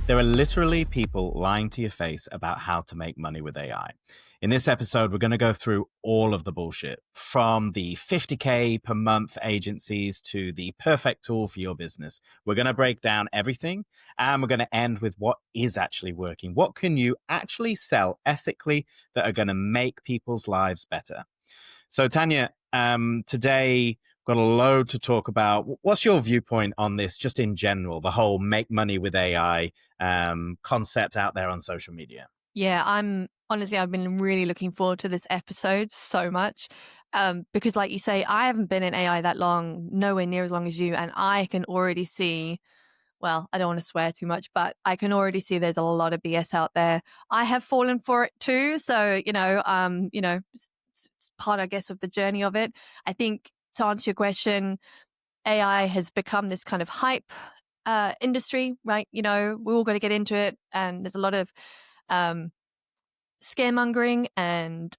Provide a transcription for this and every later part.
There are literally people lying to your face about how to make money with AI. In this episode, we're going to go through all of the bullshit, from the 50K per month agencies to the perfect tool for your business. We're going to break down everything, and we're going to end with what is actually working. What can you actually sell ethically that are going to make people's lives better? So, Tanya, today got a load to talk about. What's your viewpoint on this, just in general, the whole make money with AI concept out there on social media? Yeah, I've been really looking forward to this episode so much because, like you say, I haven't been in AI that long, nowhere near as long as you, and I can already see. Well, I don't want to swear too much, but I can already see there's a lot of BS out there. I have fallen for it too, so it's part, I guess, of the journey of it. I think to answer your question, AI has become this kind of hype industry, right? We're all going to get into it, and there's a lot of um, scaremongering and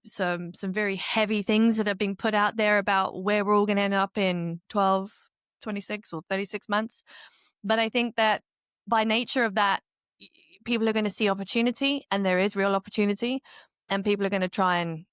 some very heavy things that are being put out there about where we're all going to end up in 12, 26 or 36 months. But I think that by nature of that, people are going to see opportunity, and there is real opportunity, and people are going to try and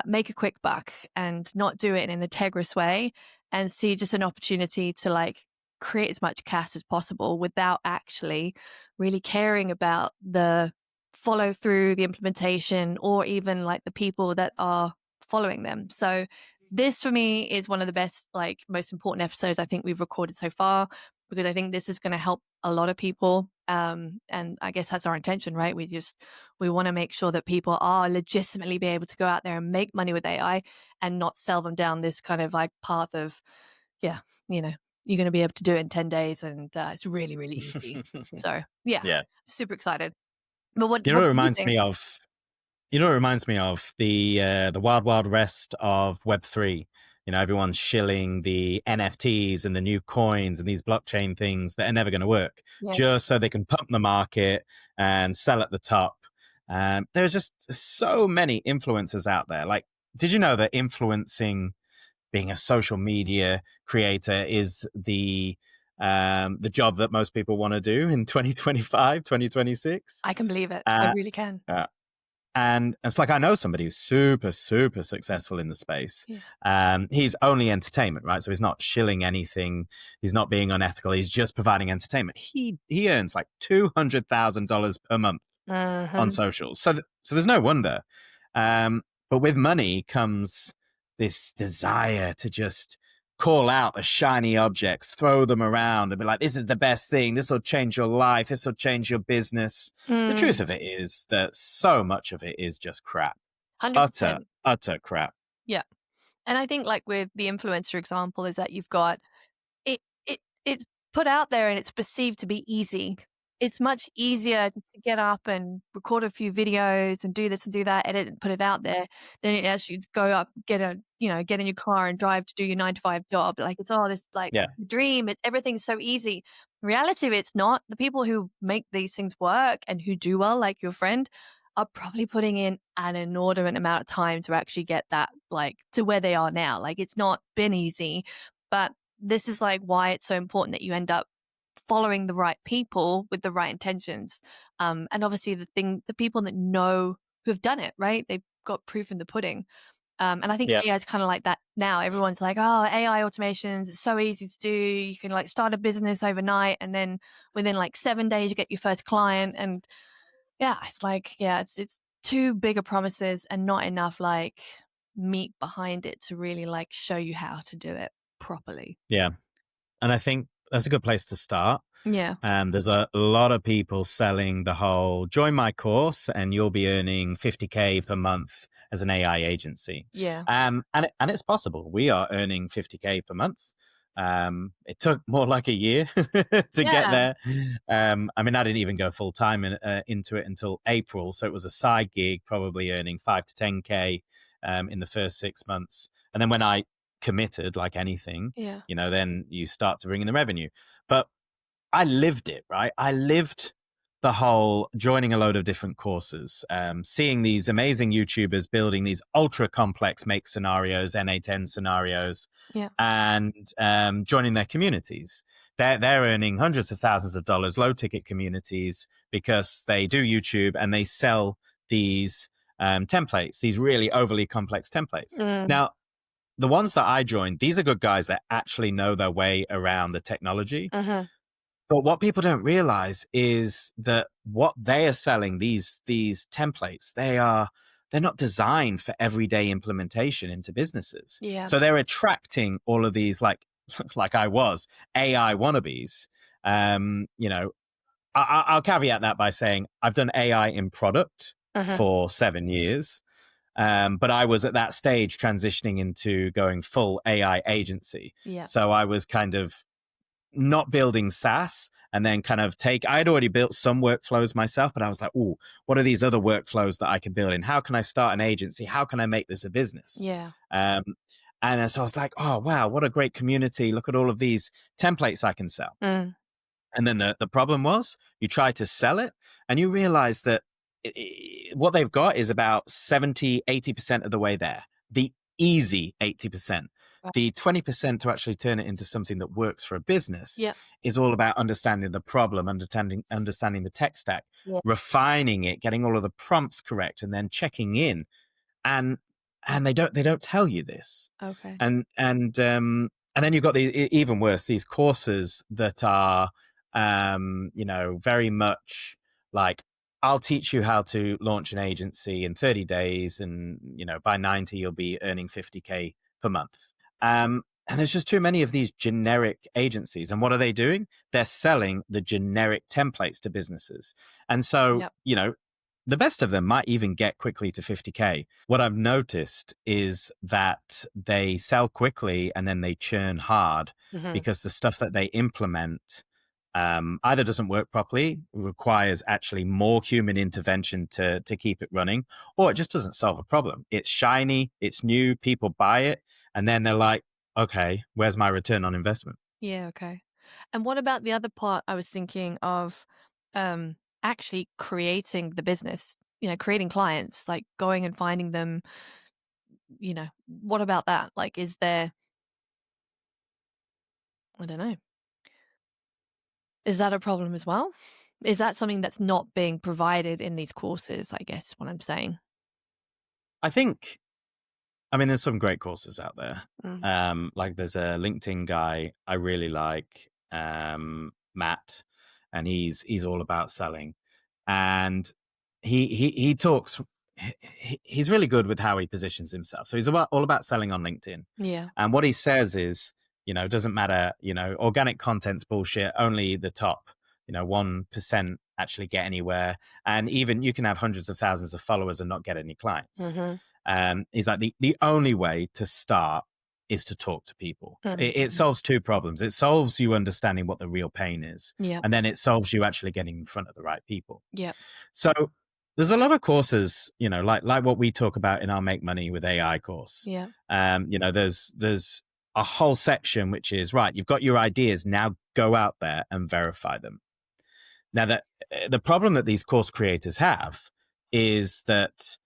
make a quick buck and not do it in an integrous way, and see just an opportunity to create as much cash as possible without actually really caring about the follow through, the implementation, or even the people that are following them. So this for me is one of the best, most important episodes I think we've recorded so far, because I think this is going to help a lot of people. And I guess that's our intention, right? We want to make sure that people are legitimately be able to go out there and make money with AI and not sell them down this kind of path of, you're going to be able to do it in 10 days and it's really, really easy. So Yeah. super excited. But what You know, do it you reminds think? me of the wild, wild west of Web3. Everyone's shilling the NFTs and the new coins and these blockchain things that are never going to work, Yeah. just so they can pump the market and sell at the top. There's just so many influencers out there. Did you know that influencing, being a social media creator, is the job that most people want to do in 2025, 2026? I can believe it. I Uh, really can. uh, and it's I know somebody who's super, super successful in the space. Yeah. He's only entertainment, right? So he's not shilling anything. He's not being unethical. He's just providing entertainment. He earns $200,000 per month on Uh-huh. social. So there's no wonder. But with money comes this desire to just call out the shiny objects, throw them around, and be like, "This is the best thing. This will change your life. This will change your business." The truth of it is that so much of it is just crap. Utter, 100%. utter crap. Yeah. And I think with the influencer example is that you've got it's put out there and it's perceived to be easy. It's much easier to get up and record a few videos and do this and do that, edit and put it out there, than it actually go up, get in your car and drive to do your 9 to 5 job. It's all this Yeah. dream. It's everything's so easy. In reality, it's not. The people who make these things work and who do well, like your friend, are probably putting in an inordinate amount of time to actually get that to where they are now. It's not been easy, but this is why it's so important that you end up following the right people with the right intentions. And obviously the people that know who have done it, right? They've got proof in the pudding. And I think Yeah. AI is kind of like that now. Everyone's like, oh, AI automations, it's so easy to do. You can start a business overnight, and then within 7 days you get your first client. And yeah, it's too big a promises and not enough meat behind it to really show you how to do it properly. Yeah. And I think that's a good place to start. Yeah. There's a lot of people selling the whole join my course and you'll be earning 50K per month as an AI agency. Yeah. And it's possible. We are earning 50K per month. It took more like a year to get Yeah. there. I didn't even go full time into it until April. So it was a side gig, probably earning 5 to 10K in the first 6 months. And then when I committed, like anything, Yeah. then you start to bring in the revenue. But I lived it, right? I lived the whole joining a load of different courses, seeing these amazing YouTubers building these ultra complex make scenarios, NA10 scenarios, Yeah. and joining their communities. They're earning hundreds of thousands of dollars, low ticket communities, because they do YouTube and they sell these templates, these really overly complex templates. Mm. Now, the ones that I joined, these are good guys that actually know their way around the technology. Mm-hmm. But what people don't realize is that what they are selling, these templates, they're not designed for everyday implementation into businesses. Yeah. So they're attracting all of these like I was AI wannabes. You know, I'll caveat that by saying I've done AI in product Mm-hmm. for 7 years. But I was at that stage transitioning into going full AI agency. Yeah. So I was kind of not building SaaS and then kind of I had already built some workflows myself, but I was like, oh, what are these other workflows that I can build in? How can I start an agency? How can I make this a business? Yeah. Um, and so I was like, oh, wow, what a great community. Look at all of these templates I can sell. Mm. And then the problem was you try to sell it and you realize that what they've got is about 70, 80% of the way there. The easy 80%. Right. The 20% to actually turn it into something that works for a business Yeah. is all about understanding the problem, understanding the tech stack, Yeah. refining it, getting all of the prompts correct, and then checking in. And they don't tell you this. Okay. And then you've got even worse, these courses that are very much like, I'll teach you how to launch an agency in 30 days, and by 90 you'll be earning 50K per month. And there's just too many of these generic agencies. And what are they doing? They're selling the generic templates to businesses. And so, Yep. the best of them might even get quickly to 50K. What I've noticed is that they sell quickly and then they churn hard Mm-hmm. because the stuff that they implement either doesn't work properly, requires actually more human intervention to keep it running, or it just doesn't solve a problem. It's shiny, it's new, people buy it, and then they're like, okay, where's my return on investment? Yeah. Okay. And what about the other part? I was thinking of actually creating the business, creating clients, like going and finding them, what about that? Like, is there, I don't know, is that a problem as well? Is that something that's not being provided in these courses, I guess, what I'm saying? I think, there's some great courses out there. Mm. Like there's a LinkedIn guy I really like, Matt, and he's all about selling, and he talks. He's really good with how he positions himself. So he's all about selling on LinkedIn, Yeah. and what he says is, it doesn't matter. Organic content's bullshit. Only the top, 1% actually get anywhere, and even you can have hundreds of thousands of followers and not get any clients. Mm-hmm. He's like, the only way to start is to talk to people. It Mm-hmm. solves two problems. It solves you understanding what the real pain is, Yeah. and then it solves you actually getting in front of the right people. Yeah. So there's a lot of courses, like what we talk about in our Make Money with AI course. Yeah. There's a whole section which is, right, you've got your ideas, now go out there and verify them. Now, the problem that these course creators have is that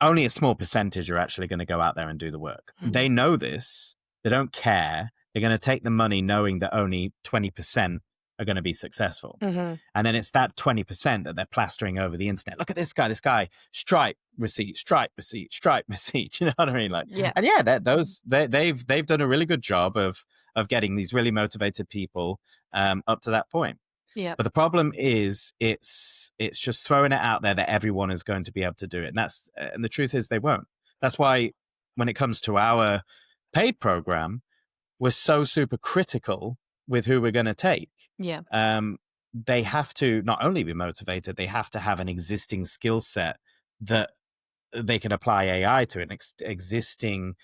only a small percentage are actually going to go out there and do the work. Mm-hmm. They know this. They don't care. They're going to take the money knowing that only 20% are going to be successful. Mm-hmm. And then it's that 20% that they're plastering over the internet. Look at this guy, Stripe receipt, Stripe receipt, Stripe receipt. You know what I mean? Like, Yeah. and yeah, they've done a really good job of getting these really motivated people up to that point. Yeah. But the problem is, it's just throwing it out there that everyone is going to be able to do it, and the truth is they won't. That's why when it comes to our paid program, we're so super critical with who we're going to take. Yeah. They have to not only be motivated, they have to have an existing skill set that they can apply AI to, an existing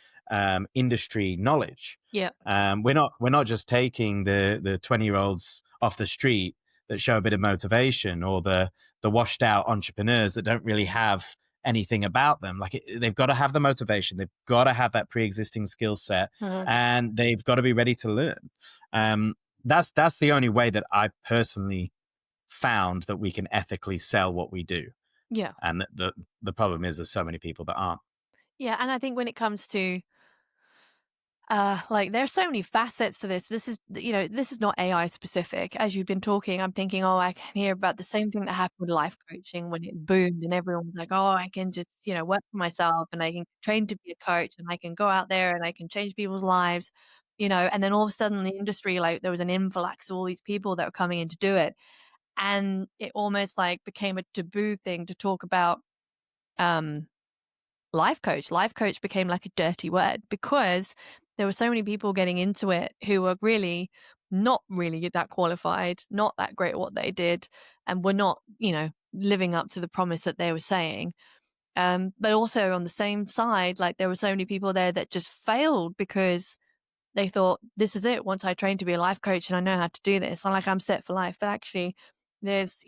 industry knowledge. Yeah. We're not just taking the 20-year-olds off the street that show a bit of motivation, or the washed out entrepreneurs that don't really have anything about them. Like they've got to have the motivation, they've got to have that pre-existing skill set, Mm-hmm. and they've got to be ready to learn. That's the only way that I personally found that we can ethically sell what we do. Yeah. And the problem is there's so many people that aren't. Yeah, and I think when it comes to like there's so many facets to this. This is, this is not AI specific. As you've been talking, I'm thinking, oh, I can hear about the same thing that happened with life coaching when it boomed and everyone was like, oh, I can just, work for myself and I can train to be a coach and I can go out there and I can change people's lives, and then all of a sudden the industry, like there was an influx of all these people that were coming in to do it. And it almost like became a taboo thing to talk about um life coach. Life coach became like a dirty word because there were so many people getting into it who were really not really that qualified, not that great at what they did, and were not, living up to the promise that they were saying. But also on the same side, like there were so many people there that just failed because they thought, this is it. Once I train to be a life coach and I know how to do this, I'm like, I'm set for life. But actually, there's,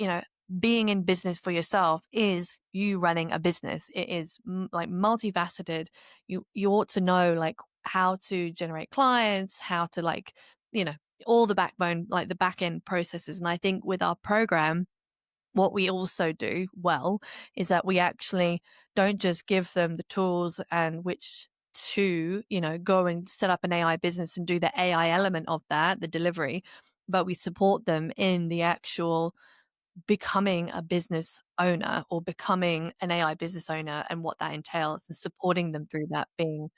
being in business for yourself is you running a business. It is like multifaceted. You ought to know like how to generate clients, how to like, you know, all the backbone, like the back end processes. And I think with our program, what we also do well is that we actually don't just give them the tools and which to, go and set up an AI business and do the AI element of that, the delivery, but we support them in the actual becoming a business owner or becoming an AI business owner and what that entails and supporting them through that being,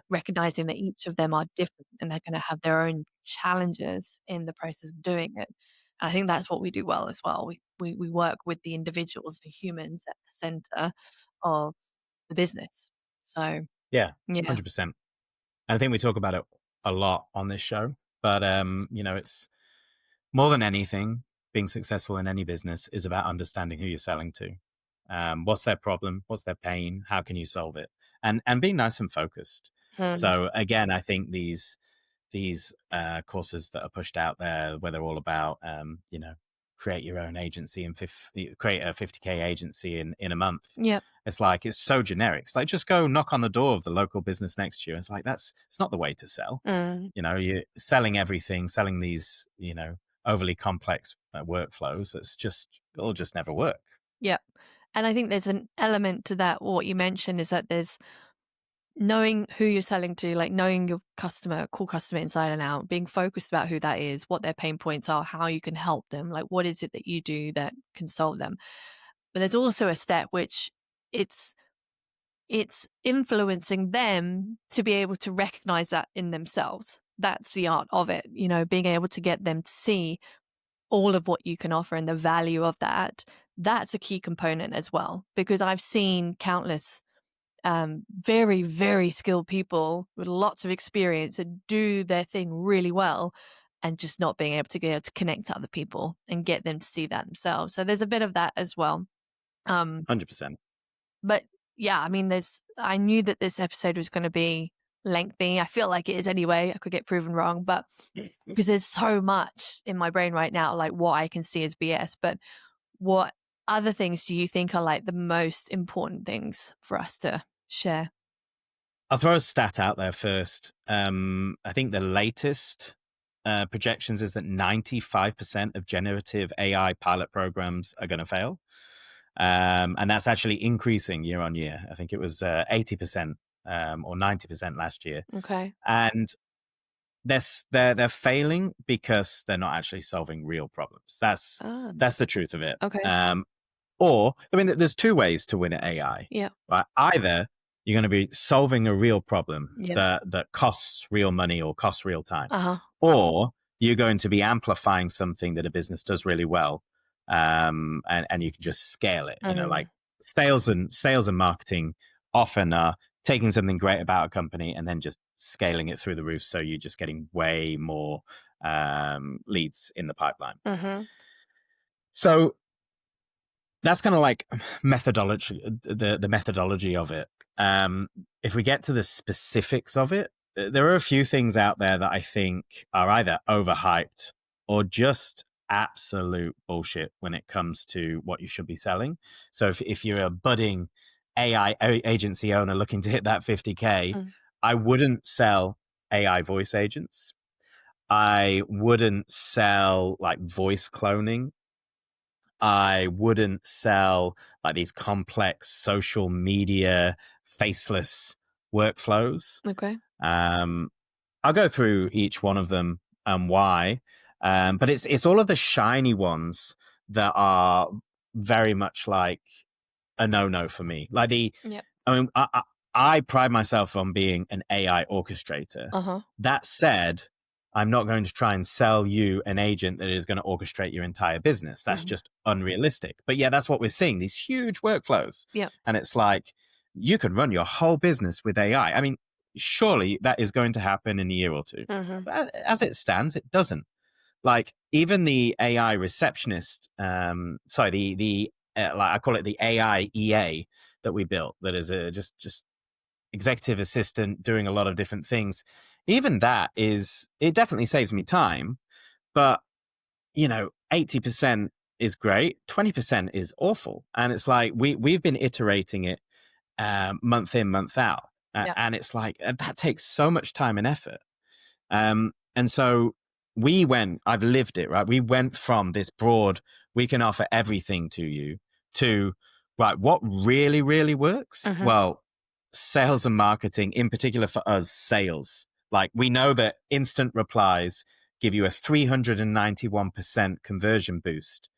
recognizing that each of them are different and they're going to have their own challenges in the process of doing it. And I think that's what we do well as well. We work with the individuals, the humans at the center of the business. So Yeah, yeah. 100%. I think we talk about it a lot on this show, but it's more than anything, being successful in any business is about understanding who you're selling to. What's their problem? What's their pain? How can you solve it? And being nice and focused. Hmm. So again, I think these courses that are pushed out there, where they're all about create your own agency and create a 50K agency in a month. Yep. It's like it's so generic. It's like just go knock on the door of the local business next to you. It's like it's not the way to sell. Mm. You're selling everything, selling these overly complex workflows. It'll just never work. Yep. And I think there's an element to that. What you mentioned is that there's knowing who you're selling to, like knowing your customer, core customer inside and out, being focused about who that is, what their pain points are, how you can help them, like what is it that you do that can solve them. But there's also a step which it's it's influencing them to be able to recognize that in themselves. That's the art of it, being able to get them to see all of what you can offer and the value of that. That's a key component as well, because I've seen countless very, very skilled people with lots of experience and do their thing really well and just not being able to get to connect to other people and get them to see that themselves. So there's a bit of that as well. Um, 100%. but yeah, I mean, I knew that this episode was going to be lengthy. I feel like it is anyway. I could get proven wrong, but because there's so much in my brain right now, like what I can see as BS. But what other things do you think are like the most important things for us to share? I'll throw a stat out there first. I think the latest projections is that 95% of generative AI pilot programs are going to fail. And that's actually increasing year on year. I think it was 80% or 90% last year. Okay. And they're failing because they're not actually solving real problems. Ah, That's the truth of it. okay. Or, I mean, there's two ways to win at AI. Yeah. Right? Either you're going to be solving a real problem Yeah. that costs real money or costs real time, Uh-huh. or you're going to be amplifying something that a business does really well, and you can just scale it. Mm. Like sales and marketing often are taking something great about a company and then just scaling it through the roof, so you're just getting way more leads in the pipeline. Mhm. So that's kind of like methodology, the methodology of it. If we get to the specifics of it, there are a few things out there that I think are either overhyped or just absolute bullshit when it comes to what you should be selling. So if you're a budding AI agency owner looking to hit that 50K, Mm. I wouldn't sell AI voice agents. I wouldn't sell like voice cloning. I wouldn't sell like these complex social media faceless workflows. Okay. Um, I'll go through each one of them and why. But it's all of the shiny ones that are very much like a no for me. Like Yep. I mean, I pride myself on being an AI orchestrator. Uh-huh. That said, I'm not going to try and sell you an agent that is going to orchestrate your entire business. That's Mhm. just unrealistic. But yeah, that's what we're seeing, these huge workflows. Yep. And it's like, you can run your whole business with AI. I mean, surely that is going to happen in a year or two. Mhm. But as it stands, it doesn't. Like even the AI receptionist, sorry, the like I call it the AI EA that we built, that is a just executive assistant doing a lot of different things. Even that is, it definitely saves me time, but 80% is great, 20% is awful, and it's like we've been iterating it month in, month out, Yep. and it's like that takes so much time and effort. And so I've lived it, right? We went from this broad, we can offer everything to you, to, right, what really, really works? Mhm. Well, sales and marketing, in particular for us, sales. Like we know that instant replies give you a 391% conversion boost,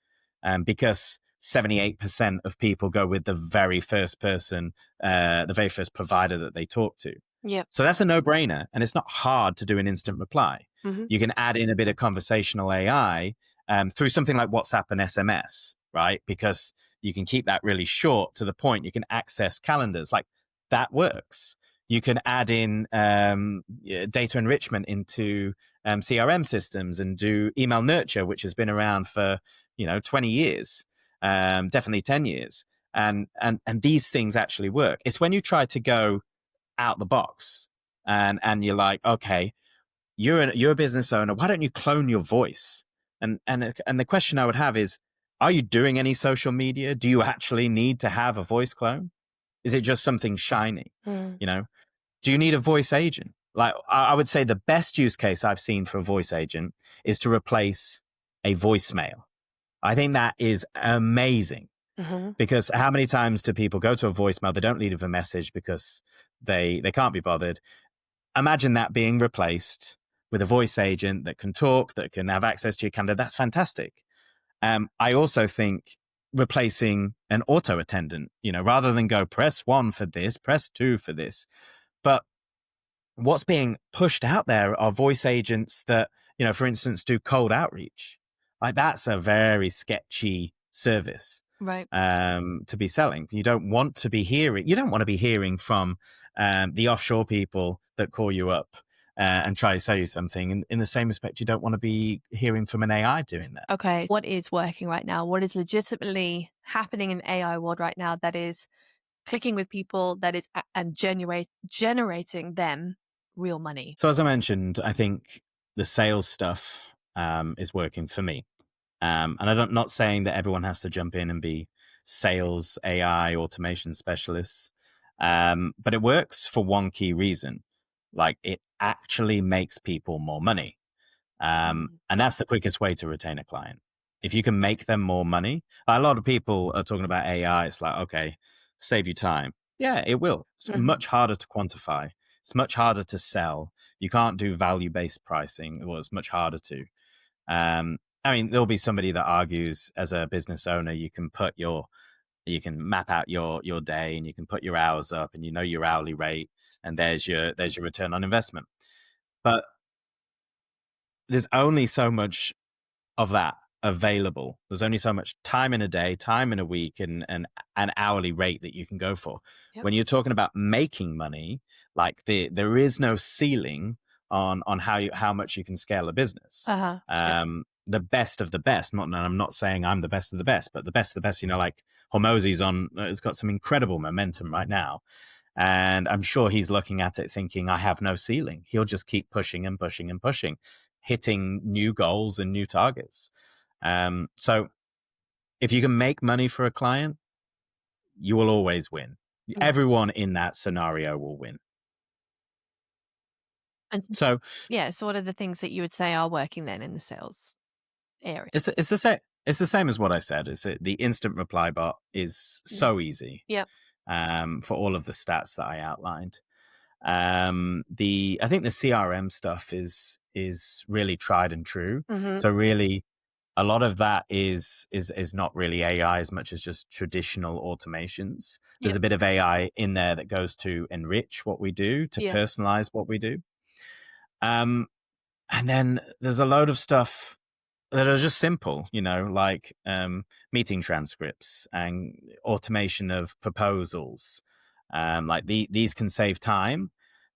because 78% of people go with the very first person, the very first provider that they talk to. Yep. So that's a no brainer. And it's not hard to do an instant reply. Mhm. You can add in a bit of conversational AI through something like WhatsApp and SMS, right? Because you can keep that really short to the point. You can access calendars. Like that works. You can add in data enrichment into CRM systems and do email nurture, which has been around for 20 years, definitely 10 years. And these things actually work. It's when you try to go out the box and you're like, okay, you're a business owner, why don't you clone your voice? And the question I would have is, are you doing any social media? Do you actually need to have a voice clone? Is it just something shiny? Mm. you know do you need a voice agent? Like I would say the best use case I've seen for a voice agent is to replace a voicemail. I think that is amazing, Mhm. because how many times do people go to a voicemail, they don't leave a message because they can't be bothered? Imagine that being replaced with a voice agent that can talk, that can have access to your calendar. That's fantastic. I also think replacing an auto attendant, rather than go press one for this, press two for this. But what's being pushed out there are voice agents that, for instance, do cold outreach. Like that's a very sketchy service Right. to be selling. You don't want to be hearing from the offshore people that call you up and try to sell you something. And in the same respect, you don't want to be hearing from an AI doing that. Okay. What is working right now? What is legitimately happening in the AI world right now that is clicking with people, that is and generating them real money? So as I mentioned, I think the sales stuff is working for me. And I'm not saying that everyone has to jump in and be sales, AI, automation specialists. But it works for one key reason. Like it actually makes people more money. Mm. And that's the quickest way to retain a client. If you can make them more money, a lot of people are talking about AI. It's like, okay, save you time. Yeah, it will. It's Mhm. much harder to quantify. It's much harder to sell. You can't do value based pricing. Well, it's much harder to. I mean, there'll be somebody that argues as a business owner, you can map out your day and you can put your hours up and your hourly rate, and there's your return on investment. But there's only so much of that available. There's only so much time in a day, time in a week, and an hourly rate that you can go for. Yep. When you're talking about making money, like there is no ceiling on how much you can scale a business. Uh-huh. Yep. The best of the best. Not, and I'm not saying I'm the best of the best, but the best of the best. Like Hormozi's has got some incredible momentum right now. And I'm sure he's looking at it thinking, I have no ceiling. He'll just keep pushing and pushing and pushing, hitting new goals and new targets. So if you can make money for a client, you will always win. Yeah. Everyone in that scenario will win. And So yeah, so what are the things that you would say are working then in the sales area? it's the same. It's the same as what I said. Is it the instant reply bot is Mhm. so easy Yep. for all of the stats that I outlined. The I think the CRM stuff is really tried and true. Hmm. So really, a lot of that is not really AI as much as just traditional automations. There's Yep. a bit of AI in there that goes to enrich what we do, to Yeah. personalize what we do. Um, and then there's a load of stuff that are just simple, like meeting transcripts and automation of proposals. These can save time,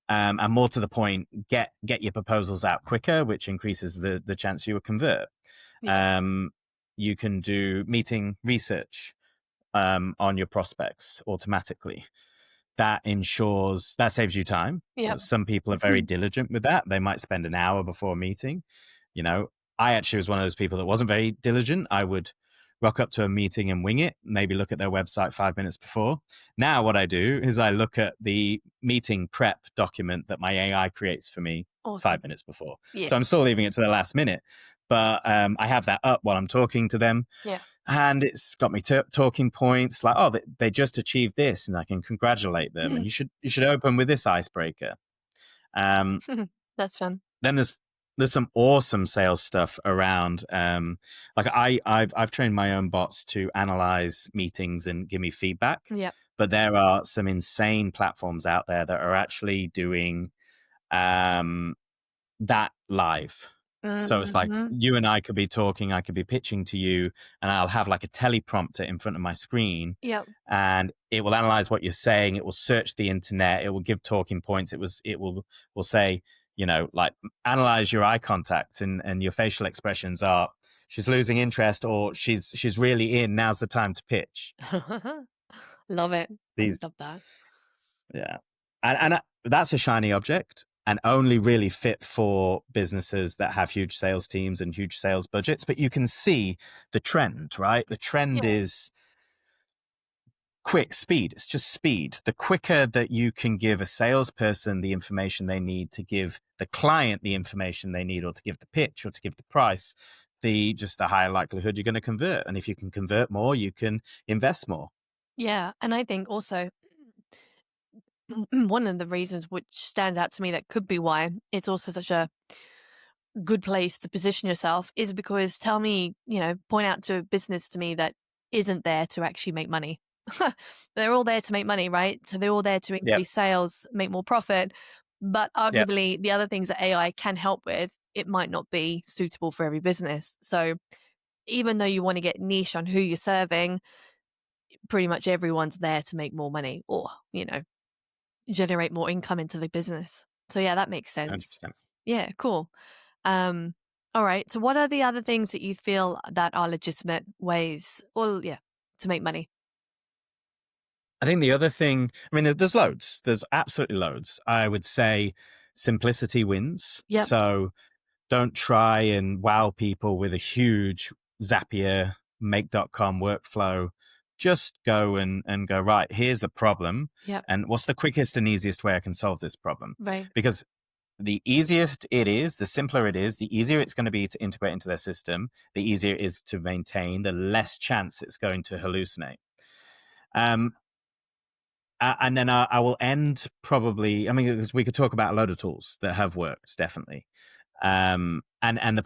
and more to the point, get your proposals out quicker, which increases the chance you will convert. Yep. Um, you can do meeting research on your prospects automatically. That saves you time. Yep. Some people are very diligent with that. They might spend an hour before a meeting. You know, I actually was one of those people that wasn't very diligent. I would rock up to a meeting and wing it, maybe look at their website 5 minutes before. Now, what I do is I look at the meeting prep document that my AI creates for me Awesome. 5 minutes before. Yeah. So I'm still leaving it to the last minute, but I have that up while I'm talking to them. Yeah. And it's got me talking points like, oh, they just achieved this, and I can congratulate them. And you should open with this icebreaker. Um, That's fun. then there's some awesome sales stuff around. Like I've trained my own bots to analyze meetings and give me feedback, Yep. but there are some insane platforms out there that are actually doing um, that live. So it's like Hmm. you and I could be talking, I could be pitching to you, and I'll have like a teleprompter in front of my screen, Yep. and it will analyze what you're saying. It will search the internet. It will give talking points. It will say, like analyze your eye contact and your facial expressions are she's losing interest or she's really in. Now's the time to pitch. Love it. I These love that. Yeah. And that's a shiny object and only really fit for businesses that have huge sales teams and huge sales budgets. But you can see the trend, right? The trend Yeah. is quick speed. It's just speed. The quicker that you can give a salesperson the information they need to give the client the information they need, or to give the pitch or to give the price, the higher likelihood you're going to convert. And if you can convert more, you can invest more. Yeah. And I think also one of the reasons which stands out to me that could be why it's also such a good place to position yourself is because tell me, point out to a business to me that isn't there to actually make money. They're all there to make money, right? So they're all there to Yep. increase sales, make more profit. But Yep. arguably, the other things that AI can help with, it might not be suitable for every business. So even though you want to get niche on who you're serving, pretty much everyone's there to make more money or, generate more income into the business. So yeah, that makes sense. 100%. Yeah, cool. Um, all right. So what are the other things that you feel that are legitimate ways, or yeah, to make money? I think the other thing, I mean, there's loads. There's absolutely loads. I would say simplicity wins. Yep. So don't try and wow people with a huge Zapier make.com workflow. Just go and go, right, here's the problem. Yep. And what's the quickest and easiest way I can solve this problem? Right. Because the easiest it is, the simpler it is, the easier it's going to be to integrate into their system, the easier it is to maintain, the less chance it's going to hallucinate. Um, and then I will end probably. I mean, because we could talk about a load of tools that have worked, definitely. And the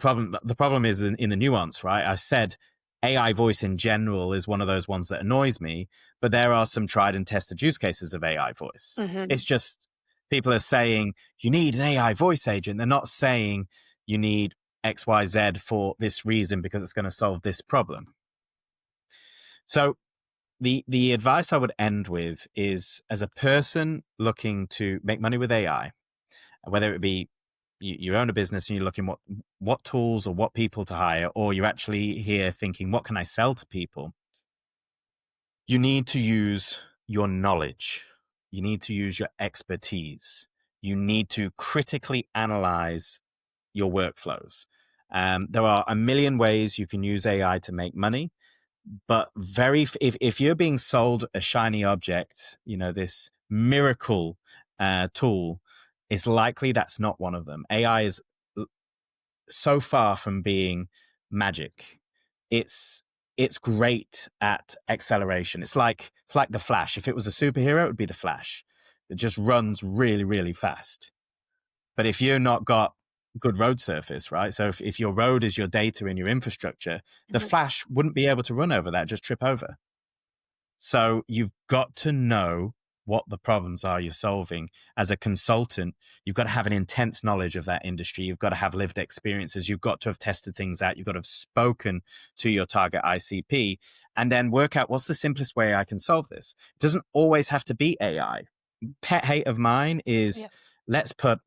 problem is in the nuance, right? I said AI voice in general is one of those ones that annoys me, but there are some tried and tested use cases of AI voice. Hmm. It's just people are saying you need an AI voice agent. They're not saying you need XYZ for this reason because it's going to solve this problem. So the advice I would end with is, as a person looking to make money with AI, whether it be you own a business and you're looking what tools or what people to hire, or you're actually here thinking, what can I sell to people? You need to use your knowledge. You need to use your expertise. You need to critically analyze your workflows. There are a million ways you can use AI to make money, but if you're being sold a shiny object, this miracle tool, it's likely that's not one of them. AI is so far from being magic. it's it's great at acceleration. It's like the Flash. If it was a superhero, it would be the Flash. It just runs really, really fast. But if you're not got good road surface, right? So if your road is your data and your infrastructure, the Mhm. Flash wouldn't be able to run over that, just trip over. So you've got to know what the problems are you're solving. As a consultant, you've got to have an intense knowledge of that industry. You've got to have lived experiences. You've got to have tested things out. You've got to have spoken to your target ICP and then work out what's the simplest way I can solve this. It doesn't always have to be AI. Pet hate of mine is Yeah. let's put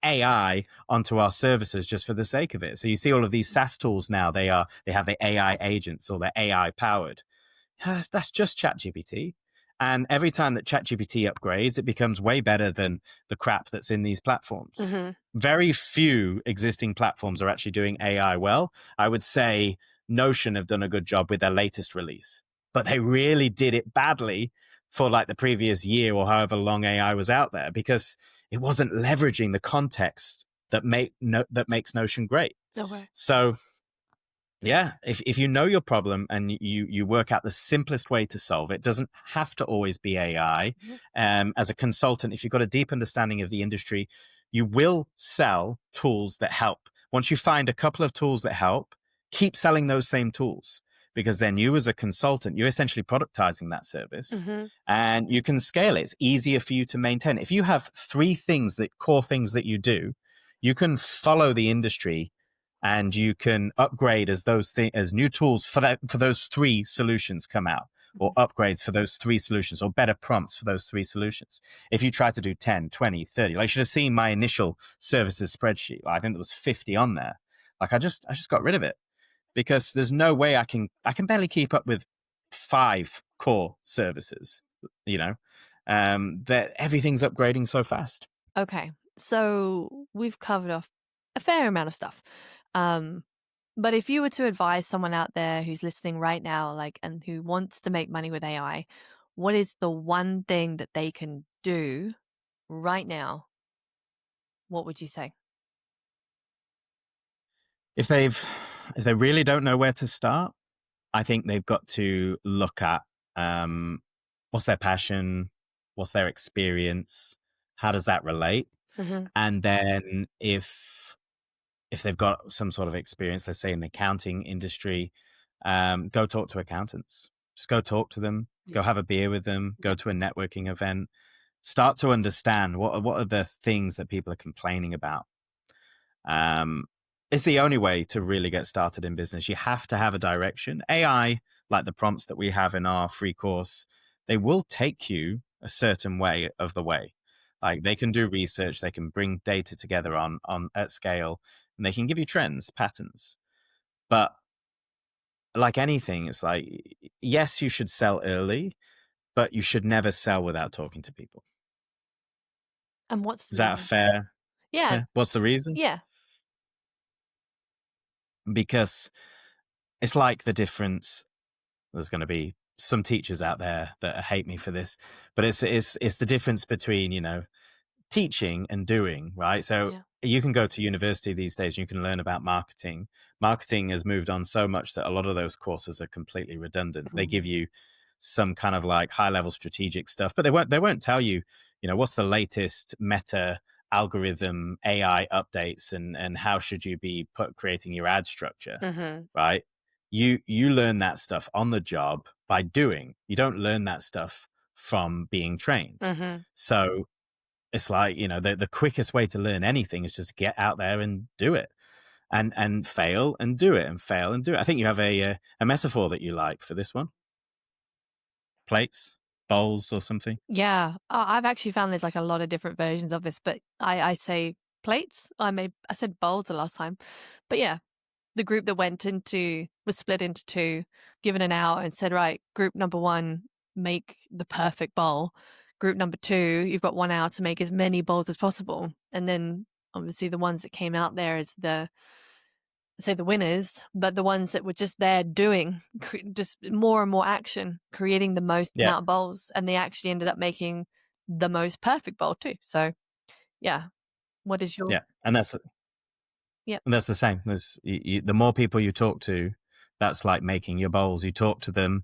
AI onto our services just for the sake of it. So you see all of these SaaS tools now, they have the AI agents or they're AI powered. That's just ChatGPT. And every time that ChatGPT upgrades, it becomes way better than the crap that's in these platforms. Hmm. Very few existing platforms are actually doing AI well. I would say Notion have done a good job with their latest release, but they really did it badly for like the previous year or however long AI was out there because it wasn't leveraging the context that makes Notion great. Okay. So yeah, if you know your problem and you work out the simplest way to solve it, doesn't have to always be AI. Mhm. As a consultant, if you've got a deep understanding of the industry, you will sell tools that help. Once you find a couple of tools that help, keep selling those same tools because then you, as a consultant, you're essentially productizing that service Mhm. and you can scale it. It's easier for you to maintain. If you have three things that core things that you do, you can follow the industry and you can upgrade as as new tools for those three solutions come out, or Mhm. upgrades for those three solutions, or better prompts for those three solutions. If you try to do 10, 20, 30, like you should have seen my initial services spreadsheet. I think there was 50 on there. Like I just got rid of it because there's no way I can barely keep up with five core services, you know, that everything's upgrading so fast. Okay. So we've covered off a fair amount of stuff. Um, but if you were to advise someone out there who's listening right now, like, and who wants to make money with AI, what is the one thing that they can do right now? What would you say? If they've if they really don't know where to start, I think they've got to look at um, what's their passion, what's their experience, how does that relate, Hmm. and then if they've got some sort of experience, let's say in the accounting industry, go talk to accountants. Just go talk to them. Yeah. Go have a beer with them. Go Yeah. to a networking event. Start to understand what are the things that people are complaining about. Um, it's the only way to really get started in business. You have to have a direction. AI, like the prompts that we have in our free course, they will take you a certain way of the way. Like they can do research, they can bring data together on at scale, and they can give you trends, patterns. But like anything, it's like yes, you should sell early, but you should never sell without talking to people. And what's the Is that a reason? fair? Yeah. Yeah. What's the reason? Yeah. Because it's like the difference. There's going to be some teachers out there that hate me for this, but it's the difference between teaching and doing, right? So Yeah. you can go to university these days, you can learn about marketing. Marketing has moved on so much that a lot of those courses are completely redundant. They Mhm. give you some kind of like high level strategic stuff, but they won't tell you, what's the latest meta algorithm AI updates and how should you be creating your ad structure, Mhm. right? You learn that stuff on the job by doing. You don't learn that stuff from being trained. Mhm. So it's like, the quickest way to learn anything is just get out there and do it and fail and do it and fail and do it. I think you have a metaphor that you like for this one. Plates, bowls or something. Yeah. I've actually found there's like a lot of different versions of this, but I say plates. I said bowls the last time, but yeah, the group that went into was split into two, given an hour, and said, right, group number one, make the perfect bowl. Group number two, you've got 1 hour to make as many bowls as possible, and then obviously the ones that came out there as the say the winners, but the ones that were just there doing just more and more action, creating the most Yeah, amount of bowls, and they actually ended up making the most perfect bowl too. So yeah, what is your yeah. And that's yeah? the same. The more people you talk to, That's like making your bowls. You talk to them,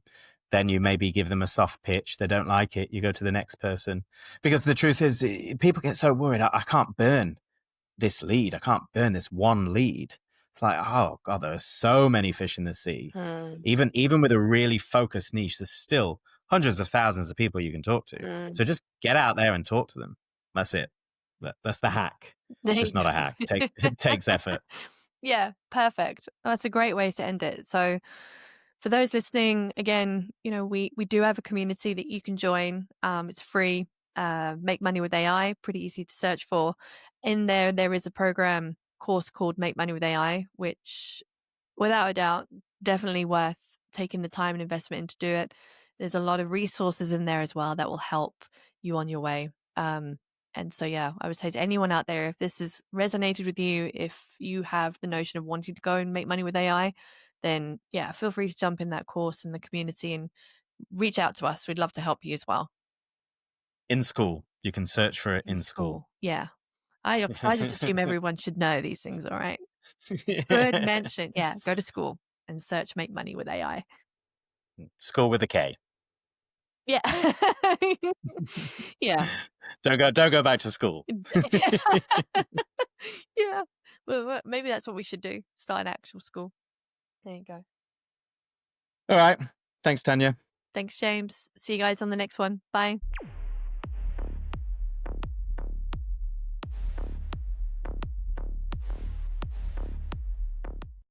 then you maybe give them a soft pitch. They don't like it. You go to the next person. Because the truth is, people get so worried. I can't burn this lead. I can't burn this one lead. It's like, oh God, there are so many fish in the sea. Mm, Even with a really focused niche, there's still hundreds of thousands of people you can talk to. mm. So just get out there and talk to them. That's it. That's the hack. It's just not a hack. It takes effort. Yeah, perfect. That's a great way to end it. So, for those listening, again, we do have a community that you can join. It's free. Make Money with AI, pretty easy to search for. In there is a program course called Make Money with AI, which, without a doubt, definitely worth taking the time and investment in to do it. There's a lot of resources in there as well that will help you on your way. And so, yeah, I would say to anyone out there, if this has resonated with you, if you have the notion of wanting to go and make money with AI, then yeah, feel free to jump in that course in the community and reach out to us. We'd love to help you as well. In school, you can search for it In in school. school. Yeah. I just assume everyone should know these things, all right? Good mention. Yeah, go to school and search Make Money with AI. School with a K. Yeah. Yeah. Don't go back to school. Yeah. Well, maybe that's what we should do. Start an actual school. There you go. All right. Thanks, Tanya. Thanks, James. See you guys on the next one. Bye.